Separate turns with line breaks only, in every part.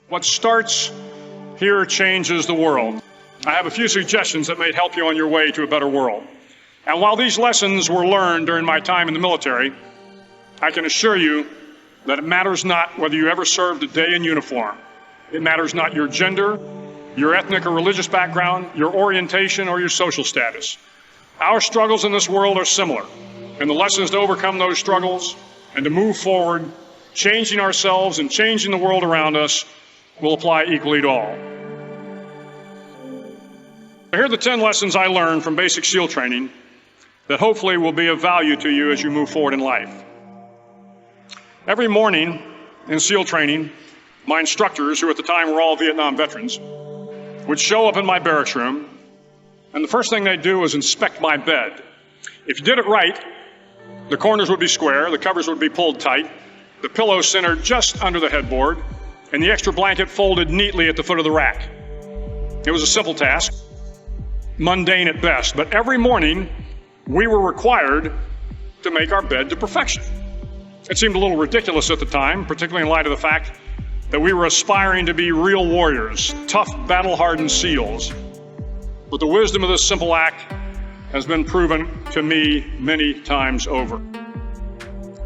What starts here changes the world. I have a few suggestions that may help you on your way to a better world. And while these lessons were learned during my time in the military, I can assure you that it matters not whether you ever served a day in uniform. It matters not your gender, your ethnic or religious background, your orientation, or your social status. Our struggles in this world are similar, and the lessons to overcome those struggles and to move forward, changing ourselves and changing the world around us, will apply equally to all. Here are the 10 lessons I learned from basic SEAL training that hopefully will be of value to you as you move forward in life. Every morning in SEAL training, my instructors, who at the time were all Vietnam veterans, would show up in my barracks room, and the first thing they'd do was inspect my bed. If you did it right, the corners would be square, the covers would be pulled tight, the pillow centered just under the headboard, and the extra blanket folded neatly at the foot of the rack. It was a simple task, mundane at best, but every morning we were required to make our bed to perfection. It seemed a little ridiculous at the time, particularly in light of the fact that we were aspiring to be real warriors, tough, battle-hardened SEALs. But the wisdom of this simple act has been proven to me many times over.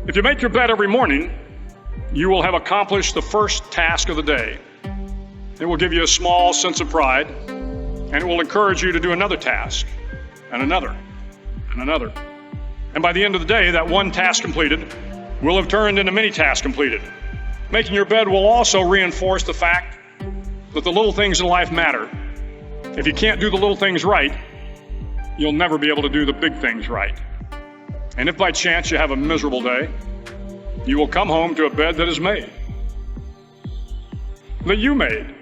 If you make your bed every morning, you will have accomplished the first task of the day. It will give you a small sense of pride, and it will encourage you to do another task, and another, and another. And by the end of the day, that one task completed will have turned into many tasks completed. Making your bed will also reinforce the fact that the little things in life matter. If you can't do the little things right, you'll never be able to do the big things right. And if by chance you have a miserable day, you will come home to a bed that is made, that you made.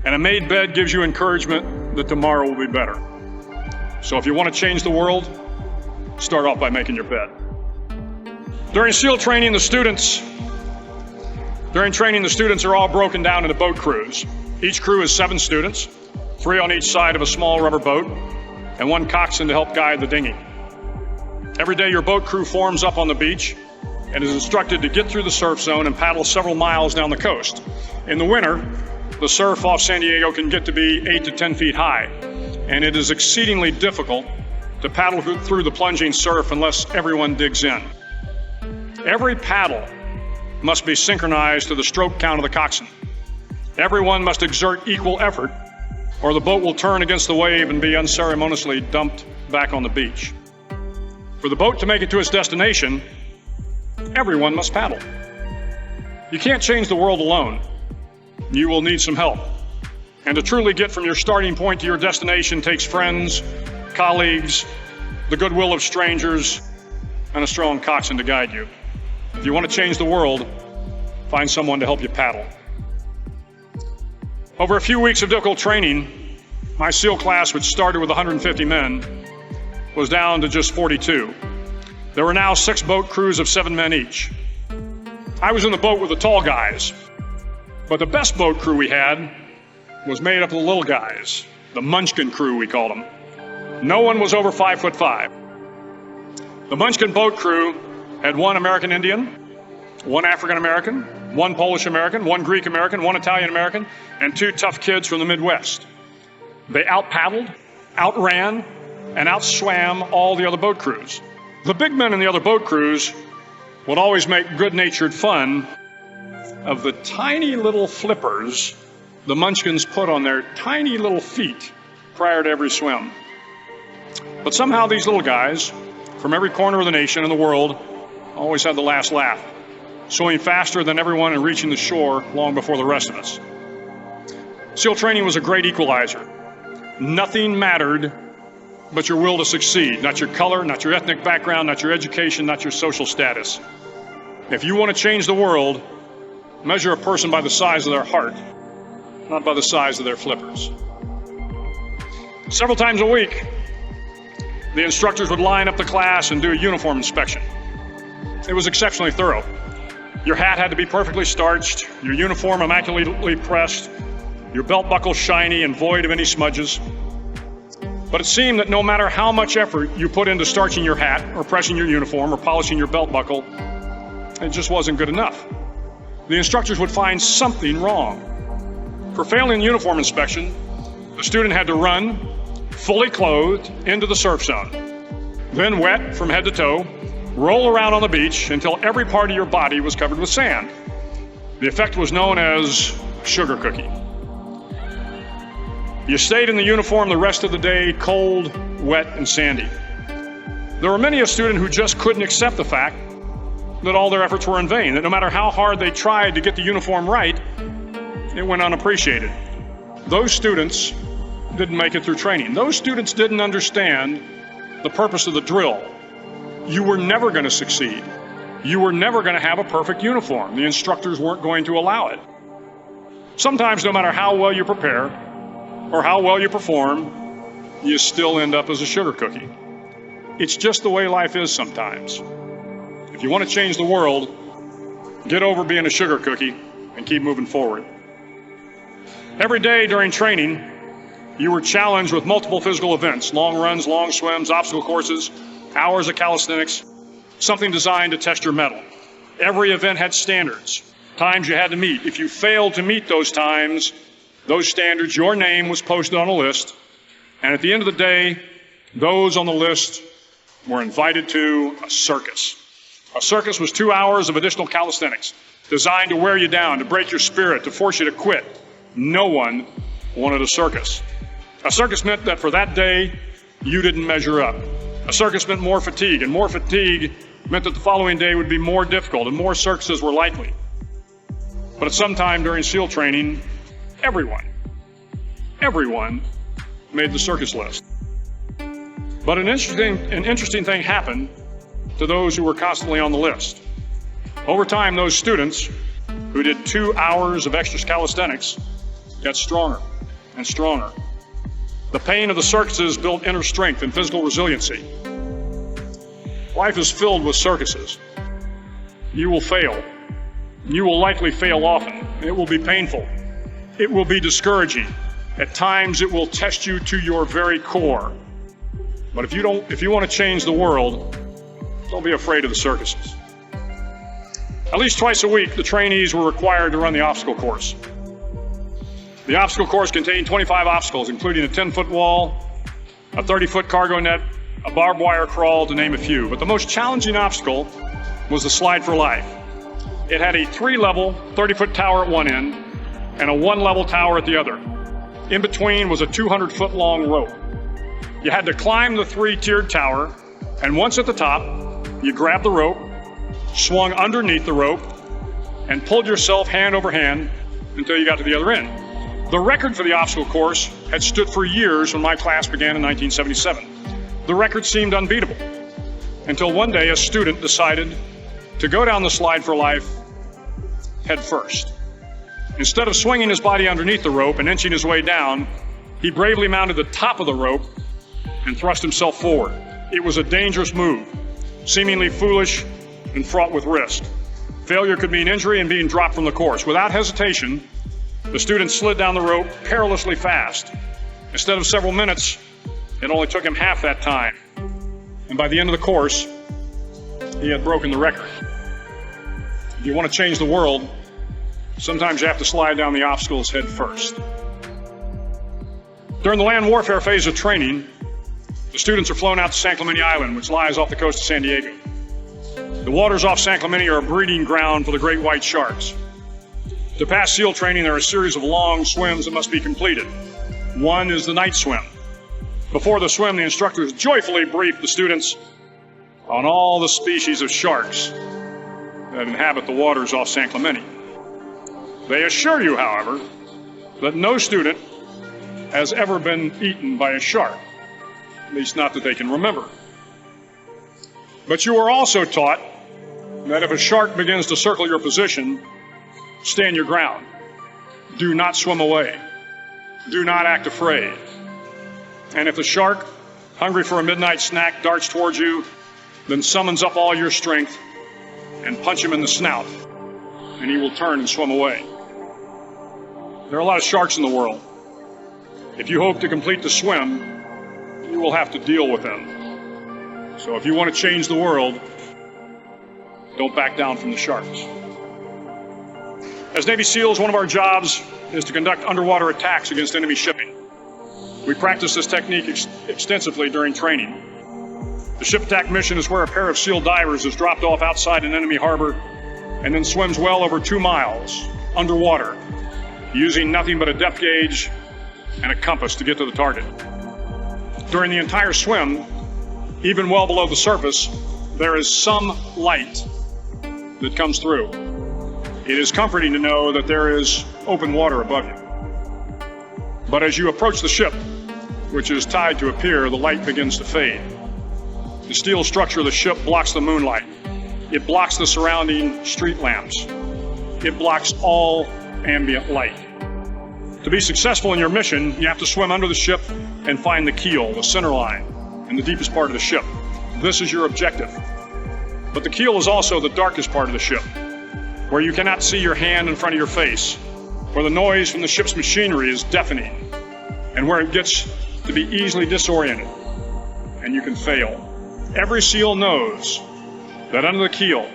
And a made bed gives you encouragement that tomorrow will be better. So if you want to change the world, start off by making your bed. During SEAL training, the students are all broken down into boat crews. Each crew is 7 students, 3 on each side of a small rubber boat, and 1 coxswain to help guide the dinghy. Every day your boat crew forms up on the beach and is instructed to get through the surf zone and paddle several miles down the coast. In the winter, the surf off San Diego can get to be 8 to 10 feet high, and it is exceedingly difficult to paddle through the plunging surf unless everyone digs in. Every paddle must be synchronized to the stroke count of the coxswain. Everyone must exert equal effort, or the boat will turn against the wave and be unceremoniously dumped back on the beach. For the boat to make it to its destination, everyone must paddle. You can't change the world alone. You will need some help. And to truly get from your starting point to your destination takes friends, colleagues, the goodwill of strangers, and a strong coxswain to guide you. If you want to change the world, find someone to help you paddle. Over a few weeks of difficult training, my SEAL class, which started with 150 men, was down to just 42. There were now 6 boat crews of 7 men each. I was in the boat with the tall guys, but the best boat crew we had was made up of the little guys, the Munchkin crew, we called them. No one was over 5'5". The Munchkin boat crew had 1 American Indian, 1 African American, 1 Polish American, 1 Greek American, 1 Italian American, and 2 tough kids from the Midwest. They out-paddled, outran, and outswam all the other boat crews. The big men in the other boat crews would always make good-natured fun of the tiny little flippers the Munchkins put on their tiny little feet prior to every swim. But somehow these little guys from every corner of the nation and the world always had the last laugh, swimming faster than everyone and reaching the shore long before the rest of us. SEAL training was a great equalizer. Nothing mattered but your will to succeed, not your color, not your ethnic background, not your education, not your social status. If you want to change the world, measure a person by the size of their heart, not by the size of their flippers. Several times a week, the instructors would line up the class and do a uniform inspection. It was exceptionally thorough. Your hat had to be perfectly starched, your uniform immaculately pressed, your belt buckle shiny and void of any smudges. But it seemed that no matter how much effort you put into starching your hat or pressing your uniform or polishing your belt buckle, it just wasn't good enough. the instructors would find something wrong. For failing the uniform inspection, the student had to run, fully clothed, into the surf zone. Then wet from head to toe, roll around on the beach until every part of your body was covered with sand. The effect was known as sugar cookie. You stayed in the uniform the rest of the day, cold, wet, and sandy. There were many a student who just couldn't accept the fact that all their efforts were in vain, that no matter how hard they tried to get the uniform right, it went unappreciated. Those students didn't make it through training. Those students didn't understand the purpose of the drill. You were never going to succeed. You were never going to have a perfect uniform. The instructors weren't going to allow it. Sometimes, no matter how well you prepare or how well you perform, you still end up as a sugar cookie. It's just the way life is sometimes. If you want to change the world, get over being a sugar cookie and keep moving forward. Every day during training, you were challenged with multiple physical events: long runs, long swims, obstacle courses, hours of calisthenics, something designed to test your mettle. Every event had standards, times you had to meet. If you failed to meet those times, those standards, your name was posted on a list, and at the end of the day, those on the list were invited to a circus. A circus was 2 hours of additional calisthenics, designed to wear you down, to break your spirit, to force you to quit. No one wanted a circus. A circus meant that for that day, you didn't measure up. A circus meant more fatigue, and more fatigue meant that the following day would be more difficult, and more circuses were likely. But at some time during SEAL training, everyone made the circus list. But an interesting thing happened to those who were constantly on the list. Over time, those students who did 2 hours of extra calisthenics got stronger and stronger. The pain of the circuses built inner strength and physical resiliency. Life is filled with circuses. You will fail. You will likely fail often. It will be painful. It will be discouraging. At times, it will test you to your very core. But if you want to change the world, don't be afraid of the circuses. At least twice a week, the trainees were required to run the obstacle course. The obstacle course contained 25 obstacles, including a 10-foot wall, a 30-foot cargo net, a barbed wire crawl, to name a few. But the most challenging obstacle was the slide for life. It had a 3-level, 30-foot tower at one end and a 1-level tower at the other. In between was a 200-foot-long rope. You had to climb the 3-tiered tower, and once at the top, you grabbed the rope, swung underneath the rope, and pulled yourself hand over hand until you got to the other end. The record for the obstacle course had stood for years when my class began in 1977. The record seemed unbeatable, until one day a student decided to go down the slide for life head first. Instead of swinging his body underneath the rope and inching his way down, he bravely mounted the top of the rope and thrust himself forward. It was a dangerous move, seemingly foolish and fraught with risk. Failure could mean injury and being dropped from the course. Without hesitation, the student slid down the rope perilously fast. Instead of several minutes, it only took him half that time. And by the end of the course, he had broken the record. If you want to change the world, sometimes you have to slide down the obstacles head first. During the land warfare phase of training, the students are flown out to San Clemente Island, which lies off the coast of San Diego. The waters off San Clemente are a breeding ground for the great white sharks. To pass SEAL training, there are a series of long swims that must be completed. One is the night swim. Before the swim, the instructors joyfully brief the students on all the species of sharks that inhabit the waters off San Clemente. They assure you, however, that no student has ever been eaten by a shark, at least not that they can remember. But you are also taught that if a shark begins to circle your position, stand your ground. Do not swim away. Do not act afraid. And if the shark, hungry for a midnight snack, darts towards you, then summons up all your strength and punch him in the snout, and he will turn and swim away. There are a lot of sharks in the world. If you hope to complete the swim, you will have to deal with them. So if you want to change the world, don't back down from the sharks. As Navy SEALs, one of our jobs is to conduct underwater attacks against enemy shipping. We practice this technique extensively during training. The ship attack mission is where a pair of SEAL divers is dropped off outside an enemy harbor and then swims well over 2 miles underwater, using nothing but a depth gauge and a compass to get to the target. During the entire swim, even well below the surface, there is some light that comes through. It is comforting to know that there is open water above you. But as you approach the ship, which is tied to a pier, the light begins to fade. The steel structure of the ship blocks the moonlight. It blocks the surrounding street lamps. It blocks all ambient light. To be successful in your mission, you have to swim under the ship and find the keel, the center line, and the deepest part of the ship. This is your objective. But the keel is also the darkest part of the ship, where you cannot see your hand in front of your face, where the noise from the ship's machinery is deafening, and where it gets to be easily disoriented, and you can fail. Every SEAL knows that under the keel,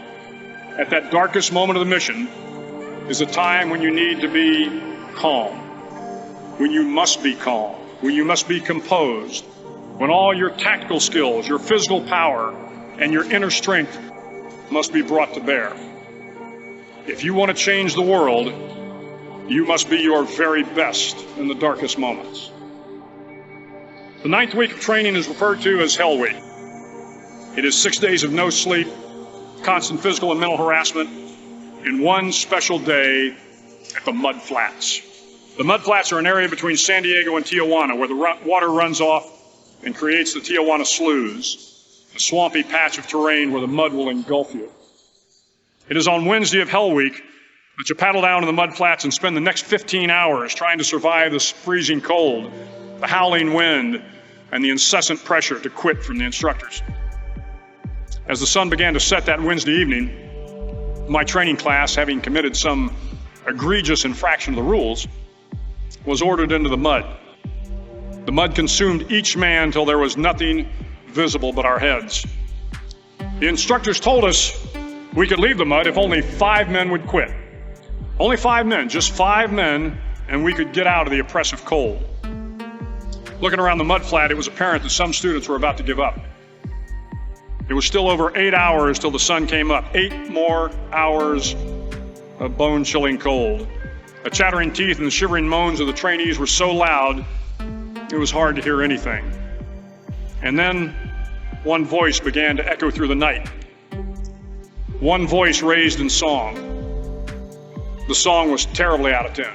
at that darkest moment of the mission, is a time when you need to be calm, when you must be calm, when you must be composed, when all your tactical skills, your physical power, and your inner strength must be brought to bear. If you want to change the world, you must be your very best in the darkest moments. The 9th week of training is referred to as Hell Week. It is 6 days of no sleep, constant physical and mental harassment, and one special day at the Mud Flats. The Mud Flats are an area between San Diego and Tijuana where the water runs off and creates the Tijuana Sloughs, a swampy patch of terrain where the mud will engulf you. It is on Wednesday of Hell Week that you paddle down to the Mud Flats and spend the next 15 hours trying to survive the freezing cold, the howling wind, and the incessant pressure to quit from the instructors. As the sun began to set that Wednesday evening, my training class, having committed some egregious infraction of the rules, was ordered into the mud. The mud consumed each man till there was nothing visible but our heads. The instructors told us we could leave the mud if only 5 men would quit. Only 5 men, just 5 men, and we could get out of the oppressive cold. Looking around the mud flat, it was apparent that some students were about to give up. It was still over 8 hours till the sun came up. 8 more hours of bone-chilling cold. The chattering teeth and the shivering moans of the trainees were so loud, it was hard to hear anything. And then one voice began to echo through the night. One voice raised in song. The song was terribly out of tune,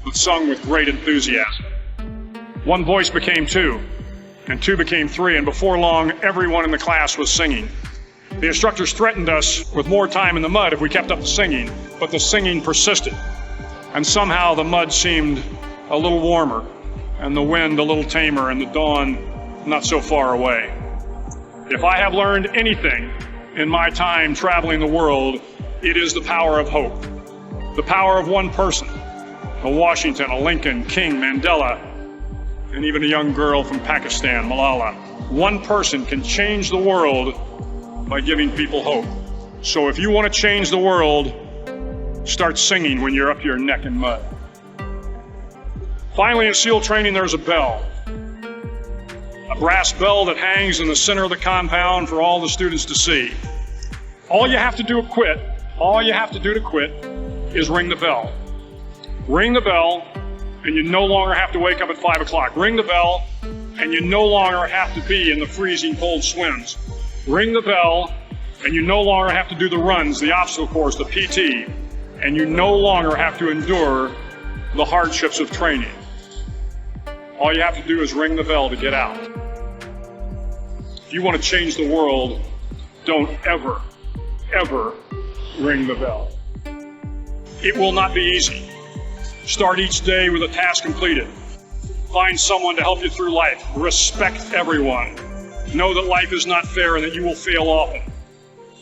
but sung with great enthusiasm. One voice became 2, and 2 became 3, and before long, everyone in the class was singing. The instructors threatened us with more time in the mud if we kept up the singing, but the singing persisted. And somehow the mud seemed a little warmer, and the wind a little tamer, and the dawn not so far away. If I have learned anything in my time traveling the world, it is the power of hope. The power of one person, a Washington, a Lincoln, King, Mandela, and even a young girl from Pakistan, Malala. One person can change the world by giving people hope. So if you want to change the world, start singing when you're up to your neck in mud. Finally, in SEAL training, there's a bell. A brass bell that hangs in the center of the compound for all the students to see. All you have to do to quit is ring the bell. Ring the bell, and you no longer have to wake up at 5 o'clock. Ring the bell, and you no longer have to be in the freezing cold swims. Ring the bell, and you no longer have to do the runs, the obstacle course, the PT, and you no longer have to endure the hardships of training. All you have to do is ring the bell to get out. If you want to change the world, don't ever, ever ring the bell. It will not be easy. Start each day with a task completed. Find someone to help you through life. Respect everyone. Know that life is not fair and that you will fail often.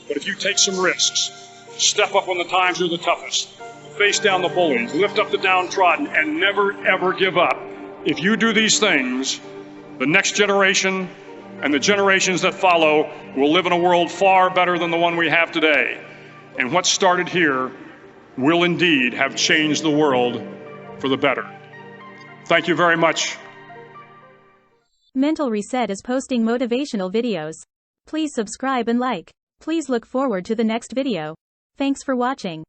But if you take some risks, step up when the times are the toughest, face down the bullies, lift up the downtrodden, and never ever give up. If you do these things, the next generation and the generations that follow will live in a world far better than the one we have today. And what started here will indeed have changed the world for the better. Thank you very much.
Mental Reset is posting motivational videos. Please subscribe and like. Please look forward to the next video. Thanks for watching.